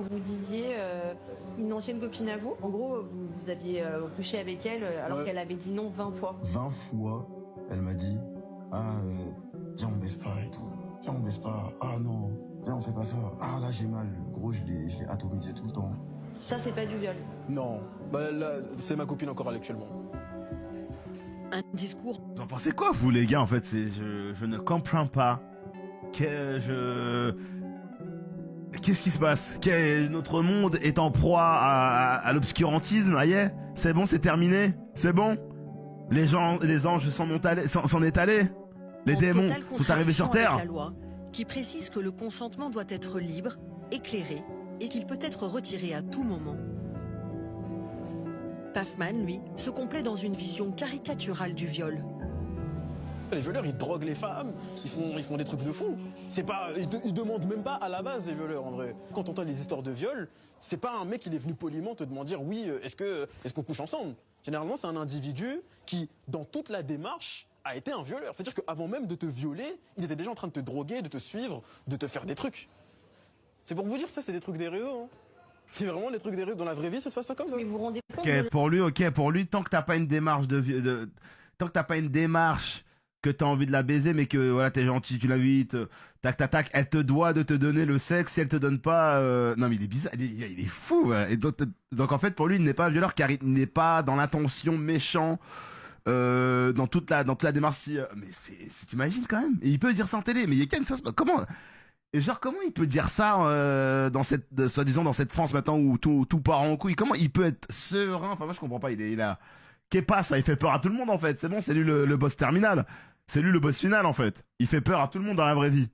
vous disiez une ancienne copine à vous. En gros, vous aviez couché avec elle alors qu'elle avait dit non 20 fois. 20 fois, elle m'a dit viens on baisse pas et tout. Viens on baisse pas. Ah non, viens on fait pas ça. Ah là j'ai mal. Gros, je l'ai atomisé tout le temps. Ça, c'est pas du viol. Non, bah là, c'est ma copine encore actuellement. Un discours. Vous en pensez quoi, vous, les gars? En fait, je ne comprends pas. Qu'est-ce qui se passe? Notre monde est en proie à l'obscurantisme. Ah yeah, c'est bon, c'est terminé. C'est bon. Les anges s'en est allés. Les démons sont arrivés sur Terre. Avec la loi, qui précise que le consentement doit être libre, éclairé, et qu'il peut être retiré à tout moment. Paffman, lui, se complaît dans une vision caricaturale du viol. Les violeurs, ils droguent les femmes, ils font des trucs de fou. C'est pas, ils demandent même pas à la base, les violeurs, en vrai. Quand on entend les histoires de viol, c'est pas un mec qui est venu poliment te demander oui, est-ce qu'on couche ensemble. Généralement, c'est un individu qui, dans toute la démarche, a été un violeur. C'est-à-dire qu'avant même de te violer, il était déjà en train de te droguer, de te suivre, de te faire des trucs. C'est pour vous dire, ça, c'est des trucs des réseaux. Hein. C'est vraiment des trucs des réseaux. Dans la vraie vie, ça se passe pas comme ça. Mais vous vous rendez compte Pour lui, tant que t'as pas une démarche tant que t'as pas une démarche que t'as envie de la baiser, mais que voilà, t'es gentil, tu l'invites, tac, elle te doit de te donner le sexe. Si elle te donne pas, non mais il est bizarre, il est fou. Ouais. Et donc en fait, pour lui, il n'est pas un violeur car il n'est pas dans l'intention méchant. Dans toute la démarche. Mais t'imagines quand même. Et il peut dire ça en télé, mais Yeken, ça se passe comment? Et genre, comment il peut dire ça soi-disant dans cette France maintenant où tout part en couille? Comment il peut être serein? Enfin, moi, je comprends pas. Il a... Qu'est-ce pas ça? Il fait peur à tout le monde, en fait. C'est bon, c'est lui le boss terminal. C'est lui le boss final, en fait. Il fait peur à tout le monde dans la vraie vie.